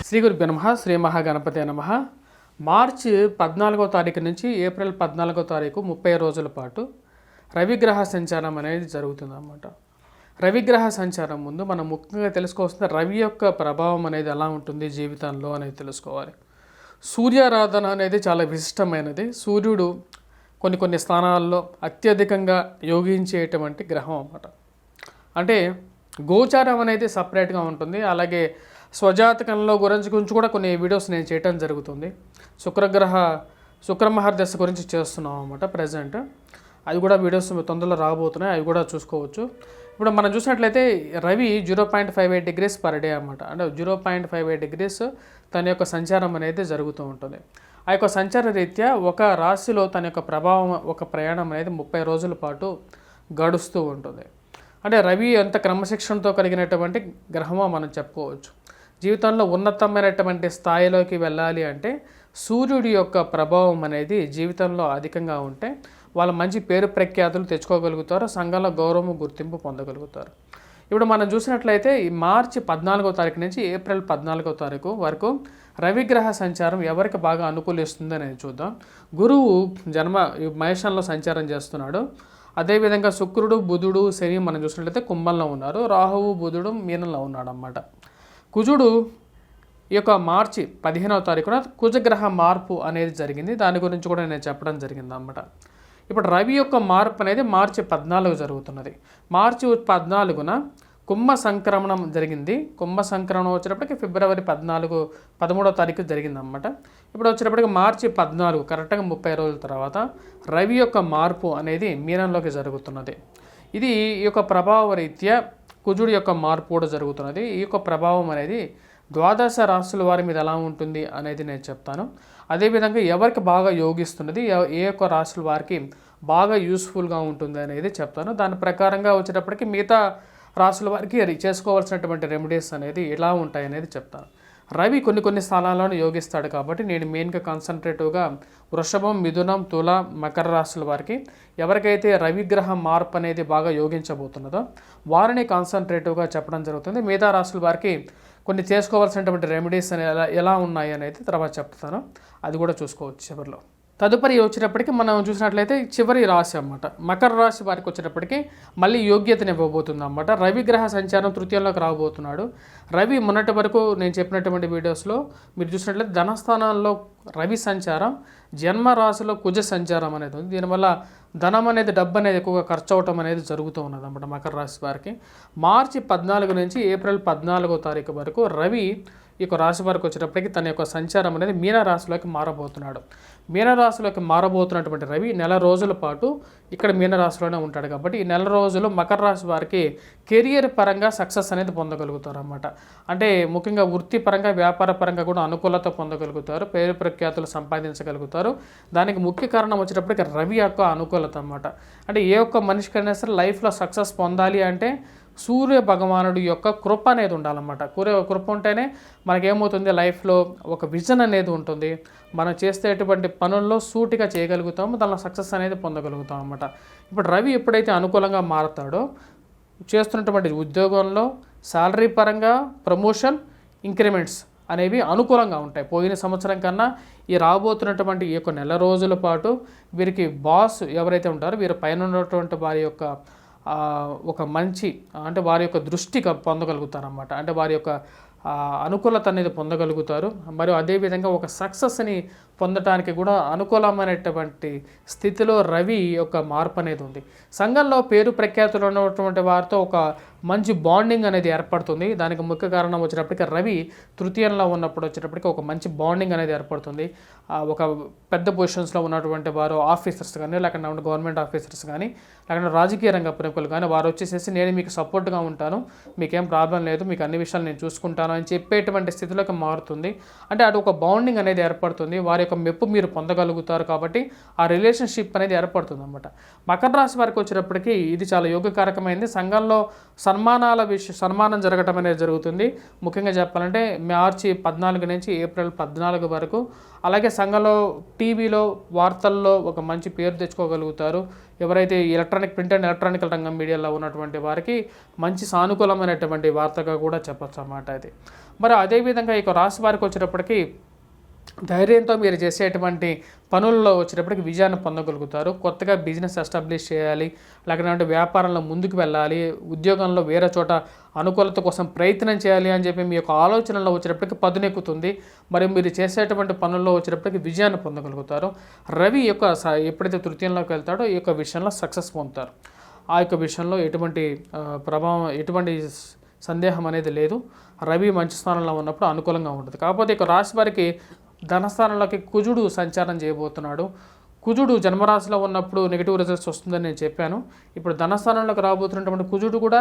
శ్రీ గురుభ్యో నమః. శ్రీ మహాగణపతే నమః. మార్చి 14వ తారీఖు నుంచి ఏప్రిల్ 14వ తారీఖు 30 రోజుల పాటు రవిగ్రహ సంచారం అనేది జరుగుతుందన్నమాట. రవిగ్రహ సంచారం ముందు మనం ముఖ్యంగా తెలుసుకోవాల్సిన రవి యొక్క ప్రభావం అనేది ఎలా ఉంటుంది జీవితంలో అనేది తెలుసుకోవాలి. సూర్యారాధన అనేది చాలా విశిష్టమైనది. సూర్యుడు కొన్ని స్థానాల్లో అత్యధికంగా యోగించేటువంటి గ్రహం అన్నమాట. అంటే గోచారం అనేది సపరేట్గా ఉంటుంది. అలాగే స్వజాతకంలో గురించి కూడా కొన్ని వీడియోస్ నేను చేయటం జరుగుతుంది. శుక్రమహర్దశ గురించి చేస్తున్నాం అన్నమాట ప్రజెంట్. అది కూడా వీడియోస్ తొందరలో రాబోతున్నాయి, అవి కూడా చూసుకోవచ్చు. ఇప్పుడు మనం చూసినట్లయితే రవి 0.58 డిగ్రీస్ పర్ డే అన్నమాట. అంటే 0.58 డిగ్రీస్ తన యొక్క సంచారం అనేది జరుగుతూ ఉంటుంది. ఆ యొక్క సంచార రీత్యా ఒక రాశిలో తన యొక్క ప్రభావం, ఒక ప్రయాణం అనేది 30 రోజుల పాటు గడుస్తూ ఉంటుంది. అంటే రవి ఎంత క్రమశిక్షణతో కలిగినటువంటి గ్రహమో మనం చెప్పుకోవచ్చు. జీవితంలో ఉన్నతమైనటువంటి స్థాయిలోకి వెళ్ళాలి అంటే సూర్యుడి యొక్క ప్రభావం అనేది జీవితంలో అధికంగా ఉంటే వాళ్ళు మంచి పేరు ప్రఖ్యాతులు తెచ్చుకోగలుగుతారు, సంఘంలో గౌరవం గుర్తింపు పొందగలుగుతారు. ఇప్పుడు మనం చూసినట్లయితే ఈ మార్చి 14వ తారీఖు నుంచి ఏప్రిల్ 14వ తారీఖు వరకు రవిగ్రహ సంచారం ఎవరికి బాగా అనుకూలిస్తుంది అనేది చూద్దాం. గురువు మేషంలో సంచారం చేస్తున్నాడు. అదేవిధంగా శుక్రుడు, బుధుడు, శని మనం చూసినట్లయితే కుంభంలో ఉన్నారు. రాహువు, బుధుడు మీనంలో ఉన్నాడు అన్నమాట. కుజుడు ఈ యొక్క మార్చి 15వ తారీఖున కుజగ్రహ మార్పు అనేది జరిగింది. దాని గురించి కూడా నేను చెప్పడం జరిగింది అన్నమాట. ఇప్పుడు రవి యొక్క మార్పు అనేది మార్చి 14 జరుగుతున్నది. మార్చి 14న కుంభ సంక్రమణం జరిగింది. కుంభ సంక్రమణం వచ్చేటప్పటికి ఫిబ్రవరి 13వ తారీఖు జరిగిందన్నమాట. ఇప్పుడు వచ్చేటప్పటికి మార్చి 14 కరెక్ట్గా 30 రోజుల తర్వాత రవి యొక్క మార్పు అనేది మీనంలోకి జరుగుతున్నది. ఇది ఈ యొక్క ప్రభావ రీత్యా కుజుడు యొక్క మార్పు కూడా జరుగుతున్నది. ఈ యొక్క ప్రభావం అనేది ద్వాదశ రాశుల వారి మీద ఎలా ఉంటుంది అనేది నేను చెప్తాను. అదేవిధంగా ఎవరికి బాగా యోగిస్తున్నది, ఏ యొక్క రాశుల వారికి బాగా యూస్ఫుల్గా ఉంటుంది అనేది చెప్తాను. దాని ప్రకారంగా వచ్చేటప్పటికి మిగతా రాశుల వారికి చేసుకోవాల్సినటువంటి రెమెడీస్ అనేది ఎలా ఉంటాయి అనేది చెప్తాను. రవి కొన్ని స్థానాలను యోగిస్తాడు కాబట్టి నేను మెయిన్గా కాన్సన్ట్రేటివ్గా వృషభం, మిథునం, తుల, మకర రాశుల వారికి ఎవరికైతే రవిగ్రహ మార్పు అనేది బాగా యోగించబోతున్నదో వారిని కాన్సన్ట్రేటివ్గా చెప్పడం జరుగుతుంది. మిగతా రాశుల వారికి కొన్ని చేసుకోవాల్సినటువంటి రెమెడీస్ అనేవి ఎలా ఉన్నాయి అనేది తర్వాత చెప్తాను. అది కూడా చూసుకోవచ్చు చివరిలో. తదుపరి వచ్చేటప్పటికి మనం చూసినట్లయితే చివరి రాశి అన్నమాట. మకర రాశి వారికి వచ్చేటప్పటికి మళ్ళీ యోగ్యతని ఇవ్వబోతుంది అన్నమాట. రవిగ్రహ సంచారం తృతీయంలోకి రాబోతున్నాడు. రవి మొన్నటి వరకు నేను చెప్పినటువంటి వీడియోస్లో మీరు చూసినట్లయితే ధనస్థానాల్లో రవి సంచారం, జన్మరాశిలో కుజ సంచారం అనేది ఉంది. దీనివల్ల ధనం అనేది, డబ్బు అనేది ఎక్కువగా ఖర్చు అవటం అనేది జరుగుతూ ఉన్నది అన్నమాట మకర రాశి వారికి. మార్చి 14 నుంచి ఏప్రిల్ 14వ తారీఖు వరకు రవి ఈ యొక్క రాశి వారికి వచ్చేటప్పటికి తన యొక్క సంచారం అనేది మీనరాశిలోకి మారబోతున్నాడు. మీనరాశిలోకి మారబోతున్నటువంటి రవి నెల రోజుల పాటు ఇక్కడ మీనరాశిలోనే ఉంటాడు. కాబట్టి ఈ నెల రోజులు మకర రాశి వారికి కెరియర్ పరంగా సక్సెస్ అనేది పొందగలుగుతారు అన్నమాట. అంటే ముఖ్యంగా వృత్తిపరంగా, వ్యాపార పరంగా కూడా అనుకూలత పొందగలుగుతారు, పేరు ప్రఖ్యాతులు సంపాదించగలుగుతారు. దానికి ముఖ్య కారణం వచ్చేటప్పటికి రవి యొక్క అనుకూలత అన్నమాట. అంటే ఏ ఒక్క మనిషికైనా సరే లైఫ్లో సక్సెస్ పొందాలి అంటే సూర్య భగవానుడి యొక్క కృప అనేది ఉండాలన్నమాట. కృప ఉంటేనే మనకేమవుతుంది, లైఫ్లో ఒక విజన్ అనేది ఉంటుంది. మనం చేసేటువంటి పనుల్లో సూటిగా చేయగలుగుతాము, దానిలో సక్సెస్ అనేది పొందగలుగుతాం అన్నమాట. ఇప్పుడు రవి ఎప్పుడైతే అనుకూలంగా మారతాడో చేస్తున్నటువంటి ఉద్యోగంలో శాలరీ పరంగా ప్రమోషన్, ఇంక్రిమెంట్స్ అనేవి అనుకూలంగా ఉంటాయి. పోయిన సంవత్సరం కన్నా ఈ రాబోతున్నటువంటి ఈ యొక్క నెల రోజుల పాటు వీరికి బాస్ ఎవరైతే ఉంటారో వీరి పైన ఉన్నటువంటి వారి యొక్క ఒక మంచి, అంటే వారి యొక్క దృష్టి పొందగలుగుతారన్నమాట. అంటే వారి యొక్క అనుకూలత అనేది పొందగలుగుతారు. మరియు అదేవిధంగా ఒక సక్సెస్ని పొందడానికి కూడా అనుకూలమైనటువంటి స్థితిలో రవి యొక్క మార్పు అనేది ఉంది. సంఘంలో పేరు ప్రఖ్యాతులు ఉన్నటువంటి వారితో ఒక మంచి బాండింగ్ అనేది ఏర్పడుతుంది. దానికి ముఖ్య కారణం వచ్చేటప్పటికి రవి తృతీయంలో ఉన్నప్పుడు వచ్చేటప్పటికి ఒక మంచి బాండింగ్ అనేది ఏర్పడుతుంది. ఒక పెద్ద పొజిషన్స్లో ఉన్నటువంటి వారు ఆఫీసర్స్ కానీ, లేకపోతే గవర్నమెంట్ ఆఫీసర్స్ కానీ, లేకపోతే రాజకీయ రంగ ప్రముఖులు కానీ వారు వచ్చేసేసి నేను మీకు సపోర్ట్గా ఉంటాను, మీకేం ప్రాబ్లం లేదు, మీకు అన్ని విషయాలు నేను చూసుకుంటాను అని చెప్పేటువంటి స్థితిలోకి మారుతుంది. అంటే అటు ఒక బాండింగ్ అనేది ఏర్పడుతుంది. వారి యొక్క మెప్పు మీరు పొందగలుగుతారు కాబట్టి ఆ రిలేషన్షిప్ అనేది ఏర్పడుతుంది అనమాట. మకర రాశి వారికి వచ్చేటప్పటికి ఇది చాలా యోగకారకమైంది. సంఘంలో సన్మానం జరగటం అనేది జరుగుతుంది. ముఖ్యంగా చెప్పాలంటే మార్చి 14 నుంచి ఏప్రిల్ 14 వరకు. అలాగే సంఘంలో టీవీలో వార్తల్లో ఒక మంచి పేరు తెచ్చుకోగలుగుతారు. ఎవరైతే ప్రింట్ అండ్ ఎలక్ట్రానికల్ రంగం మీడియాలో ఉన్నటువంటి వారికి మంచి సానుకూలమైనటువంటి వార్తగా కూడా చెప్పచ్చు అన్నమాట ఇది. మరి అదేవిధంగా ఇక రాశి వారికి వచ్చేటప్పటికి ధైర్యంతో మీరు చేసేటువంటి పనుల్లో వచ్చేటప్పటికి విజయాన్ని పొందగలుగుతారు. కొత్తగా బిజినెస్ ఎస్టాబ్లిష్ చేయాలి, లేకపోతే వ్యాపారంలో ముందుకు వెళ్ళాలి, ఉద్యోగంలో వేరే చోట అనుకూలత కోసం ప్రయత్నం చేయాలి అని చెప్పి మీ యొక్క ఆలోచనలో వచ్చేటప్పటికి పదునెక్కుతుంది. మరియు మీరు చేసేటువంటి పనుల్లో వచ్చేటప్పటికి విజయాన్ని పొందగలుగుతారు. రవి ఎప్పుడైతే తృతీయంలోకి వెళ్తాడో ఈ యొక్క విషయంలో సక్సెస్ పొందుతారు. ఆ యొక్క విషయంలో ఎటువంటి ప్రభావం, ఎటువంటి సందేహం అనేది లేదు. రవి మంచి స్థానంలో ఉన్నప్పుడు అనుకూలంగా ఉంటుంది. కాకపోతే ఇక రాశి వారికి ధనస్థానంలోకి కుజుడు సంచారం చేయబోతున్నాడు. కుజుడు జన్మరాశిలో ఉన్నప్పుడు నెగిటివ్ రిజల్ట్స్ వస్తుందని నేను చెప్పాను. ఇప్పుడు ధనస్థానంలోకి రాబోతున్నటువంటి కుజుడు కూడా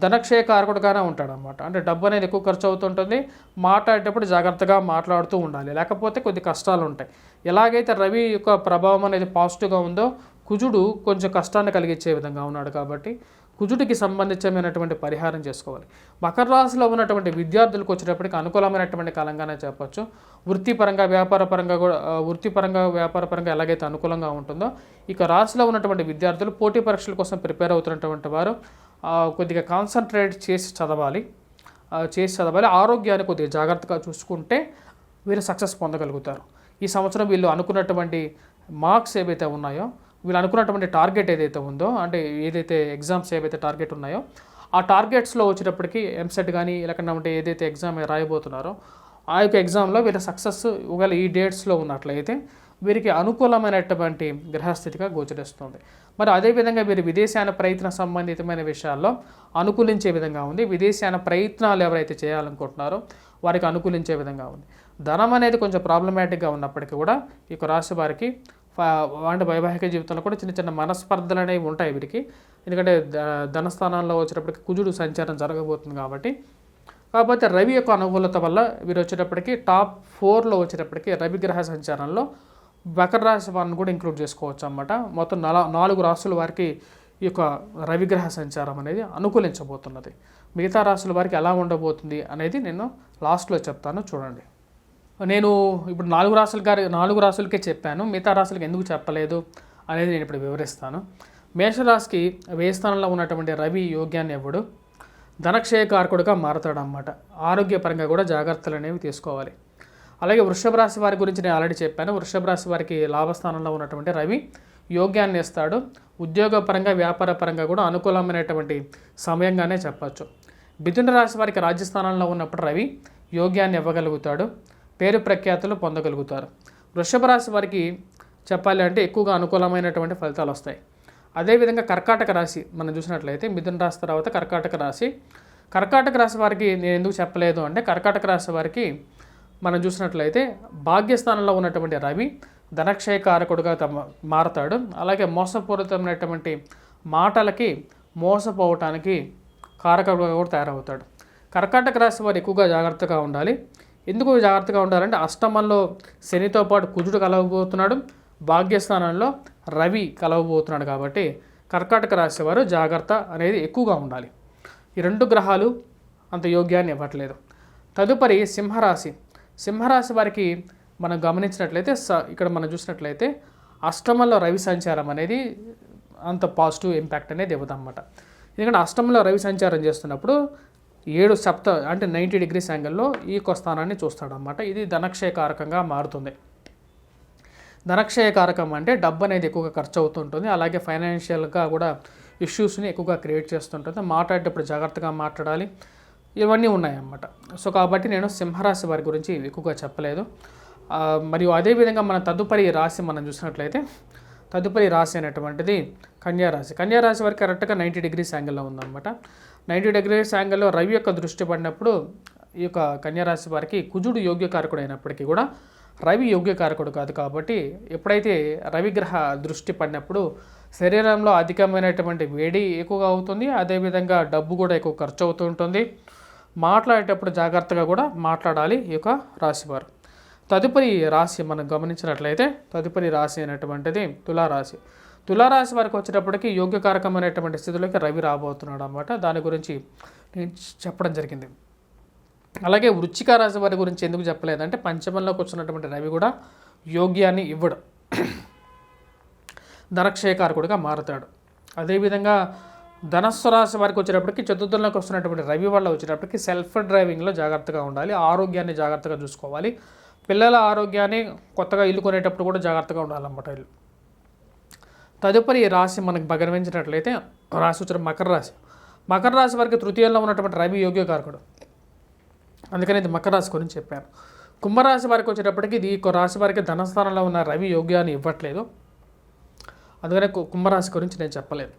ధనక్షయకారకుడుగానే ఉంటాడు అనమాట. అంటే డబ్బు అనేది ఎక్కువ ఖర్చు అవుతుంటుంది. మాట్లాడేటప్పుడు జాగ్రత్తగా మాట్లాడుతూ ఉండాలి, లేకపోతే కొద్ది కష్టాలు ఉంటాయి. ఎలాగైతే రవి యొక్క ప్రభావం అనేది పాజిటివ్గా ఉందో కుజుడు కొంచెం కష్టాన్ని కలిగించే విధంగా ఉన్నాడు. కాబట్టి కుజుడికి సంబంధించినటువంటి పరిహారం చేసుకోవాలి. మకర రాశిలో ఉన్నటువంటి విద్యార్థులకు వచ్చేటప్పటికి అనుకూలమైనటువంటి కాలంగానే చెప్పచ్చు. వృత్తిపరంగా వ్యాపారపరంగా ఎలాగైతే అనుకూలంగా ఉంటుందో ఇక రాశిలో ఉన్నటువంటి విద్యార్థులు పోటీ పరీక్షల కోసం ప్రిపేర్ అవుతున్నటువంటి వారు కొద్దిగా కాన్సన్ట్రేట్ చేసి చదవాలి. ఆరోగ్యాన్ని కొద్దిగా జాగ్రత్తగా చూసుకుంటే వీరు సక్సెస్ పొందగలుగుతారు. ఈ సంవత్సరం వీళ్ళు అనుకున్నటువంటి మార్క్స్ ఏవైతే ఉన్నాయో, వీళ్ళు అనుకున్నటువంటి టార్గెట్ ఏదైతే ఉందో, అంటే ఏదైతే ఎగ్జామ్స్ ఏవైతే టార్గెట్ ఉన్నాయో ఆ టార్గెట్స్లో వచ్చేటప్పటికి ఎంసెట్ కానీ లేకుంటే ఏదైతే ఎగ్జామ్ రాయబోతున్నారో ఆ యొక్క ఎగ్జామ్లో వీళ్ళ సక్సెస్ ఒకవేళ ఈ డేట్స్లో ఉన్నట్లయితే వీరికి అనుకూలమైనటువంటి గ్రహస్థితిగా గోచరిస్తుంది. మరి అదేవిధంగా వీరు విదేశాన ప్రయత్న సంబంధితమైన విషయాల్లో అనుకూలించే విధంగా ఉంది. విదేశాన ప్రయత్నాలు ఎవరైతే చేయాలనుకుంటున్నారో వారికి అనుకూలించే విధంగా ఉంది. ధనం అనేది కొంచెం ప్రాబ్లమాటిక్గా ఉన్నప్పటికీ కూడా ఈ రాశి వారికి అంటే వైవాహిక జీవితంలో కూడా చిన్న చిన్న మనస్పర్ధలు అనేవి ఉంటాయి వీరికి. ఎందుకంటే ధనస్థానాల్లో వచ్చేటప్పటికి కుజుడు సంచారం జరగబోతుంది కాబట్టి. కాకపోతే రవి యొక్క అనుకూలత వల్ల వీరు వచ్చేటప్పటికి టాప్ 4లో వచ్చేటప్పటికి రవిగ్రహ సంచారంలో మకర రాశి వారిని కూడా ఇంక్లూడ్ చేసుకోవచ్చు అన్నమాట. మొత్తం 4 రాశుల వారికి ఈ యొక్క రవిగ్రహ సంచారం అనేది అనుకూలించబోతున్నది. మిగతా రాశుల వారికి ఎలా ఉండబోతుంది అనేది నేను లాస్ట్లో చెప్తాను, చూడండి. నేను ఇప్పుడు 4 రాశులకే చెప్పాను, మిగతా రాశులకు ఎందుకు చెప్పలేదు అనేది నేను ఇప్పుడు వివరిస్తాను. మేషరాశికి 10వ స్థానంలో ఉన్నటువంటి రవి యోగ్యాన్ని ఇవ్వడు, ధనక్షయకారకుడుగా మారతాడన్నమాట. ఆరోగ్యపరంగా కూడా జాగ్రత్తలు అనేవి తీసుకోవాలి. అలాగే వృషభ రాశి వారి గురించి నేను ఆల్రెడీ చెప్పాను. వృషభ రాశి వారికి లాభస్థానంలో ఉన్నటువంటి రవి యోగ్యాన్ని ఇస్తాడు. ఉద్యోగపరంగా వ్యాపారపరంగా కూడా అనుకూలమైనటువంటి సమయంగానే చెప్పచ్చు. మిథున రాశి వారికి రాజ్యస్థానంలో ఉన్నప్పుడు రవి యోగ్యాన్ని ఇవ్వగలుగుతాడు, పేరు ప్రఖ్యాతులు పొందగలుగుతారు. వృషభ రాశి వారికి చెప్పాలి అంటే ఎక్కువగా అనుకూలమైనటువంటి ఫలితాలు వస్తాయి. అదేవిధంగా కర్కాటక రాశి మనం చూసినట్లయితే మిథున రాశి తర్వాత కర్కాటక రాశి వారికి నేను ఎందుకు చెప్పలేదు అంటే, కర్కాటక రాశి వారికి మనం చూసినట్లయితే భాగ్యస్థానంలో ఉన్నటువంటి రవి ధనక్షయకారకుడుగా మారతాడు. అలాగే మోసపూరితమైనటువంటి మాటలకి మోసపోవటానికి కారకుడుగా కూడా తయారవుతాడు. కర్కాటక రాశి వారు ఎక్కువగా జాగ్రత్తగా ఉండాలి. ఎందుకు జాగ్రత్తగా ఉండాలంటే అష్టమంలో శనితో పాటు కుజుడు కలవబోతున్నాడు, భాగ్యస్థానంలో రవి కలవబోతున్నాడు. కాబట్టి కర్కాటక రాశి వారు జాగ్రత్త అనేది ఎక్కువగా ఉండాలి. ఈ 2 గ్రహాలు అంత యోగ్యాన్ని ఇవ్వట్లేదు. తదుపరి సింహరాశి వారికి మనం గమనించినట్లయితే ఇక్కడ మనం చూసినట్లయితే అష్టమంలో రవి సంచారం అనేది అంత పాజిటివ్ ఇంపాక్ట్ అనేది ఇవ్వదన్నమాట. ఎందుకంటే అష్టమంలో రవి సంచారం చేస్తున్నప్పుడు 7 అంటే 90 డిగ్రీస్ యాంగిల్లో ఈ యొక్క స్థానాన్ని చూస్తాడన్నమాట. ఇది ధనక్షయకారకంగా మారుతుంది. ధనక్షయకారకం అంటే డబ్బు అనేది ఎక్కువగా ఖర్చు అవుతుంటుంది. అలాగే ఫైనాన్షియల్గా కూడా ఇష్యూస్ని ఎక్కువగా క్రియేట్ చేస్తుంటుంది. మాట్లాడేటప్పుడు జాగ్రత్తగా మాట్లాడాలి, ఇవన్నీ ఉన్నాయన్నమాట. సో కాబట్టి నేను సింహరాశి వారి గురించి ఎక్కువగా చెప్పలేదు. మరియు అదేవిధంగా మన తదుపరి రాశి మనం చూసినట్లయితే తదుపరి రాశి అనేటువంటిది కన్యారాశి వారికి కరెక్ట్గా 90 డిగ్రీస్ యాంగిల్లో ఉందన్నమాట. 90 డిగ్రీస్ యాంగిల్లో రవి యొక్క దృష్టి పడినప్పుడు ఈ యొక్క కన్యారాశి వారికి కుజుడు యోగ్యకారకుడు అయినప్పటికీ కూడా రవి యోగ్యకారకుడు కాదు. కాబట్టి ఎప్పుడైతే రవిగ్రహ దృష్టి పడినప్పుడు శరీరంలో అధికమైనటువంటి వేడి ఎక్కువగా అవుతుంది. అదేవిధంగా డబ్బు కూడా ఎక్కువ ఖర్చు అవుతూ ఉంటుంది. మాట్లాడేటప్పుడు జాగ్రత్తగా కూడా మాట్లాడాలి ఈ యొక్క రాశివారు. తదుపరి రాశి మనం గమనించినట్లయితే తదుపరి రాశి అయినటువంటిది తులారాశి. తులారాశి వారికి వచ్చేటప్పటికి యోగ్యకారకమైనటువంటి స్థితిలోకి రవి రాబోతున్నాడు అన్నమాట. దాని గురించి నేను చెప్పడం జరిగింది. అలాగే వృశ్చిక రాశి వారి గురించి ఎందుకు చెప్పలేదంటే పంచమంలోకి వచ్చినటువంటి రవి కూడా యోగ్యాన్ని ఇవ్వడు, ధనక్షయకారకుడిగా మారుతాడు. అదేవిధంగా ధనస్సు రాశి వారికి వచ్చేటప్పటికి చతుర్థంలోకి వస్తున్నటువంటి రవి వల్ల వచ్చేటప్పటికి సెల్ఫ్ డ్రైవింగ్లో జాగ్రత్తగా ఉండాలి, ఆరోగ్యాన్ని జాగ్రత్తగా చూసుకోవాలి. పిల్లల ఆరోగ్యాన్ని కొత్తగా ఇల్లు కొనేటప్పుడు కూడా జాగ్రత్తగా ఉండాలన్నమాట ఇల్లు. తదుపరి రాశి మనకు గమనించినట్లయితే రాశి వచ్చి మకర రాశి. మకర రాశి వారికి తృతీయంలో ఉన్నటువంటి రవి యోగ్యకారకుడు, అందుకని ఇది మకర రాశి గురించి చెప్పాను. కుంభరాశి వారికి వచ్చేటప్పటికి ఇది రాశి వారికి ధనస్థానంలో ఉన్న రవి యోగ్యాన్ని ఇవ్వట్లేదు, అందుకనే కుంభరాశి గురించి నేను చెప్పలేదు.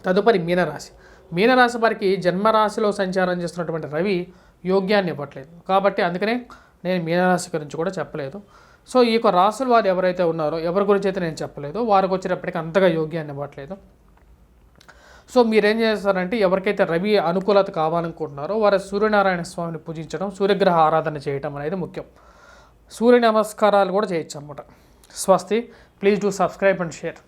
తదుపరి మీనరాశి. మీనరాశి వారికి జన్మరాశిలో సంచారం చేస్తున్నటువంటి రవి యోగ్యాన్ని ఇవ్వట్లేదు, కాబట్టి అందుకనే నేను మీనరాశి గురించి కూడా చెప్పలేదు. సో ఈ యొక్క రాశులు వారు ఎవరైతే ఉన్నారో ఎవరి గురించి అయితే నేను చెప్పలేదు, వారికి వచ్చేటప్పటికి అంతగా యోగ్యాన్ని ఇవ్వట్లేదు. సో మీరేం చేస్తారంటే ఎవరికైతే రవి అనుకూలత కావాలనుకుంటున్నారో వారు సూర్యనారాయణ స్వామిని పూజించడం, సూర్యగ్రహ ఆరాధన చేయడం అనేది ముఖ్యం. సూర్య నమస్కారాలు కూడా చేయొచ్చు అన్నమాట. స్వస్తి. Please do subscribe and share.